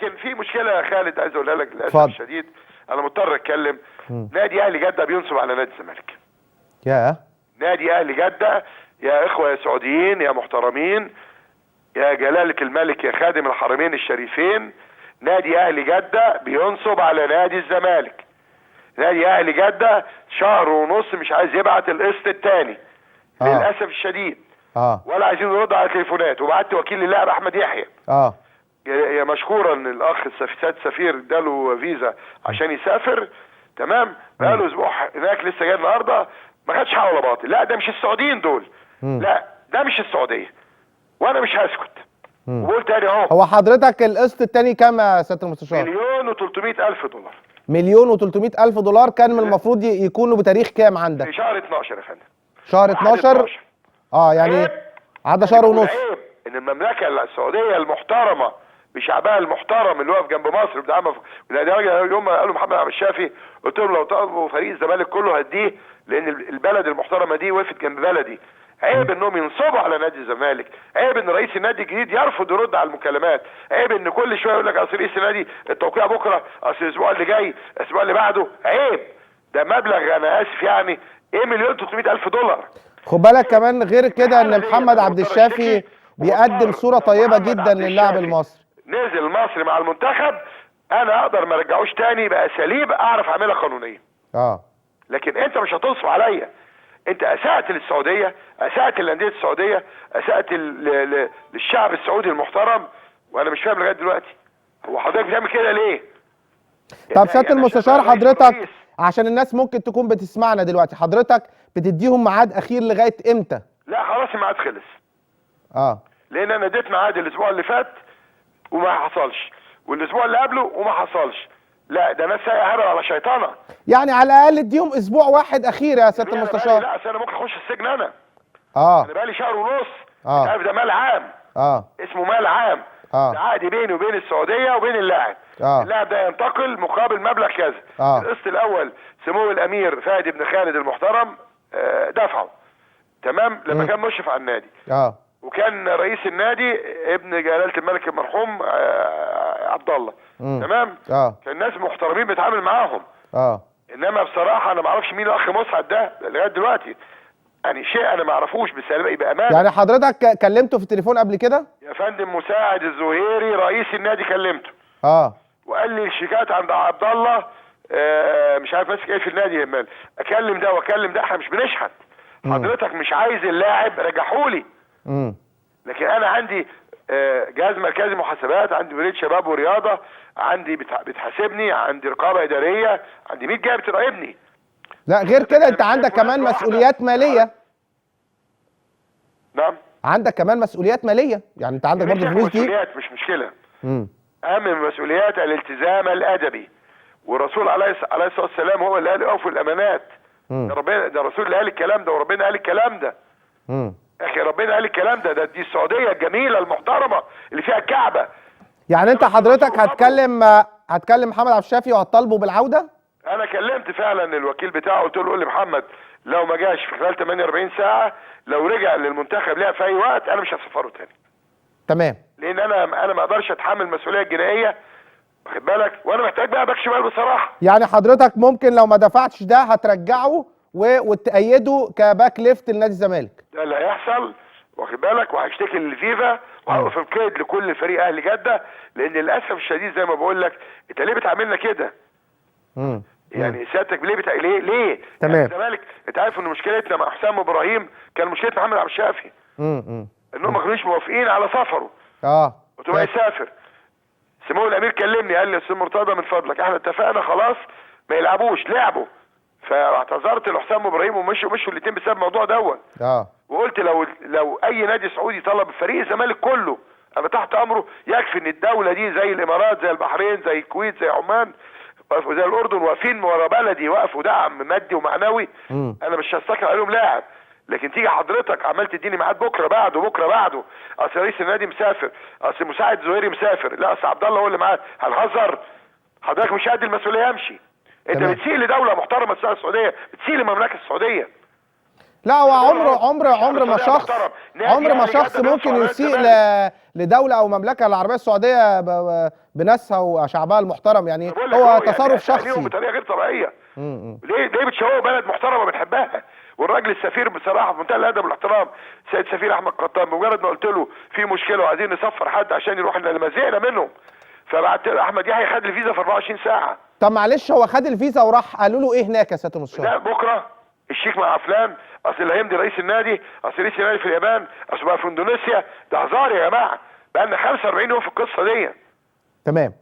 لكن في مشكله يا خالد عايز اقولها لك للاسف الشديد، انا مضطر اتكلم. نادي اهلي جده بينصب على نادي الزمالك. يا نادي اهلي جده يا اخوه يا سعوديين يا محترمين يا جلاله الملك يا خادم الحرمين الشريفين، نادي اهلي جده بينصب على نادي الزمالك. نادي اهلي جده شهر ونص مش عايز يبعت القسط الثاني للاسف الشديد. ولا عايزين يردوا على التليفونات، وبعت وكيل اللاعب احمد يحيى. يا مشكورا الأخ سيد سفير اداله فيزا عشان يسافر، تمام؟ بقاله اسبوع هناك لسه جاي النهارده، ما خدش حق ولا باطل. لا ده مش السعوديين دول، لا ده مش السعوديه، وانا مش هسكت. وقلت تاني اهو. هو حضرتك القسط الثاني كام يا سياده المستشار؟ $1,300,000. $1,300,000 كان من المفروض يكونوا بتاريخ كام عندك؟ في شهر 12 يا فندم. شهر 12. يعني عدى شهر ونص. عيب ان المملكه السعوديه المحترمه بشعبها المحترم اللي واقف جنب مصر بدعمها. يوم ما قالوا محمد عبد الشافي قلت لهم لو طلبوا فريق الزمالك كله هديه، لان البلد المحترمه دي وقفت جنب بلدي. عيب انهم ينصبوا على نادي الزمالك، عيب ان رئيس النادي الجديد يرفض يرد على المكالمات، عيب ان كل شويه يقول لك اصل رئيس النادي التوقيع بكره، اصل الاسبوع اللي جاي، الاسبوع اللي بعده. عيب، ده مبلغ انا اسف يعني ايه $1,300,000. خد بالك كمان غير كده ان محمد عبد الشافي بيقدم صوره طيبه جدا للاعب المصري. نزل مصر مع المنتخب، انا اقدر ما ارجعوش تاني باساليب اعرف اعملها قانونيه. لكن انت مش هتنصب عليا. انت اسأت للسعوديه، اسأت للانديه السعوديه، اسأت للشعب السعودي المحترم، وانا مش فاهم لغايه دلوقتي هو حضرتك بتعمل كده ليه؟ طب سياده المستشار حضرتك عشان الناس ممكن تكون بتسمعنا دلوقتي، حضرتك بتديهم ميعاد اخير لغايه امتى؟ لا خلاص الميعاد خلص. لان انا اديت ميعاد الاسبوع اللي فات وما حصلش، والاسبوع اللي قبله وما حصلش. لا ده ناس هبل على شيطانه. يعني على الاقل اديهم اسبوع واحد اخير يا سياده المستشار. لا انا ممكن اخش السجن انا. انا بقالي شهر ونص. انت عارف ده مال عام. اسمه مال عام. ده عقد بيني وبين السعوديه وبين اللاعب. اللاعب ده ينتقل مقابل مبلغ كذا. القسط الاول سمو الامير فهد بن خالد المحترم دفعه، تمام؟ لما كان مشرف على النادي. وكان رئيس النادي ابن جلاله الملك المرحوم عبد الله، تمام؟ كان ناس محترمين بيتعامل معاهم. انما بصراحه انا ما اعرفش مين الاخ مسعد ده لغايه دلوقتي، يعني شيء انا ما اعرفوش بامانه. يعني حضرتك كلمته في التليفون قبل كده؟ يا فندم مساعد الزهيري رئيس النادي كلمته. وقال لي الشيكات عند عبد الله مش عارف ماسك ايه في النادي. يا اكلم ده واكلم ده، احنا مش بنشحت. حضرتك مش عايز اللاعب رجحولي. لكن انا عندي جهاز مركزي محاسبات، عندي مديريه شباب ورياضه، عندي بتحاسبني، عندي رقابه اداريه، عندي 100 جهه بتراقبني. لا غير كده انت عندك كمان مسؤوليات ماليه. نعم عندك كمان مسؤوليات ماليه، يعني انت عندك برضه الفلوس دي. مسؤوليات مش مشكله. اهم من المسؤوليات الالتزام الادبي، والرسول عليه الصلاه والسلام هو اللي قال اوفوا الامانات. ده ربنا، ده الرسول اللي قال الكلام ده، وربنا قال الكلام ده. اخي ربنا قال الكلام ده. دي السعوديه الجميله المحترمه اللي فيها الكعبه. يعني انت حضرتك هتكلم محمد عبد الشافي وهتطالبه بالعوده؟ انا كلمت فعلا الوكيل بتاعه، قلت له قول لي محمد لو ما جاش في خلال 48 ساعه، لو رجع للمنتخب لعب في اي وقت، انا مش هسفره تاني. تمام. لان انا ما اقدرش اتحمل المسؤوليه الجنائيه، واخد بالك؟ وانا محتاج بقى باك شمال بصراحه. يعني حضرتك ممكن لو ما دفعتش ده هترجعه وتأيده كباك ليفت لنادي الزمالك؟ ده اللي هيحصل، واخد بالك؟ وهشتكي للفيفا وهوقف القيد لكل فريق اهلي جده، لان للاسف الشديد زي ما بقول لك، انت ليه بتعاملنا كده؟ يعني سيادتك ليه ليه؟ تمام. يعني الزمالك انت عارف ان مشكلتنا مع حسام ابراهيم كان مشكله محمد عبد الشافي. انهم ما كانوش موافقين على سفره. قلت له يسافر. سمو الامير كلمني قال لي يا استاذ مرتضى من فضلك احنا اتفقنا خلاص ما يلعبوش، لعبوا. فاعتذرت لحسام ابراهيم ومشوا الاثنين بسبب الموضوع دوت. وقلت لو اي نادي سعودي طلب فريق الزمالك كله انا تحت امره. يكفي ان الدوله دي زي الامارات، زي البحرين، زي الكويت، زي عمان، وقفوا زي الاردن، واقفين ورا بلدي، وقفوا دعم مادي ومعنوي. انا مش هستكر عليهم لاعب. لكن تيجي حضرتك عمال تديني ميعاد بكره بعده، اصل رئيس النادي مسافر، اصل مساعد زهيري مسافر، لا اصل عبد الله هو اللي معاه. هنهزر؟ حضرتك مش قد المسؤوليه، امشي. انت بتسيء لدوله محترمه اسمها السعوديه، بتسيء للمملكه السعوديه. لا هو عمر ما شخص ممكن يسيء لدوله او مملكه العربيه السعوديه بناسها وشعبها المحترم، يعني هو تصرف شخصي بطريقه غير طبيعيه. ليه بتشوهوا بلد محترمه بنحبها؟ والراجل السفير بصراحه في منتهى الادب والاحترام، سيد سفير احمد قطان، بمجرد ما قلت له في مشكله وعايزين نسفر حد عشان يروح لما زهقنا منهم، فبعت احمد يحيى خد الفيزا في 24 ساعه. طب معلش هو خد الفيزا وراح قالوا له ايه هناك يا سياده المستشار؟ لا بكره الشيك مع فلان، اصل اللي هيمضي رئيس النادي، اصل رئيس النادي في اليابان، اصل بقى في اندونيسيا. ده هزار يا جماعه، بقى لنا 45 يوم في القصه دي. تمام.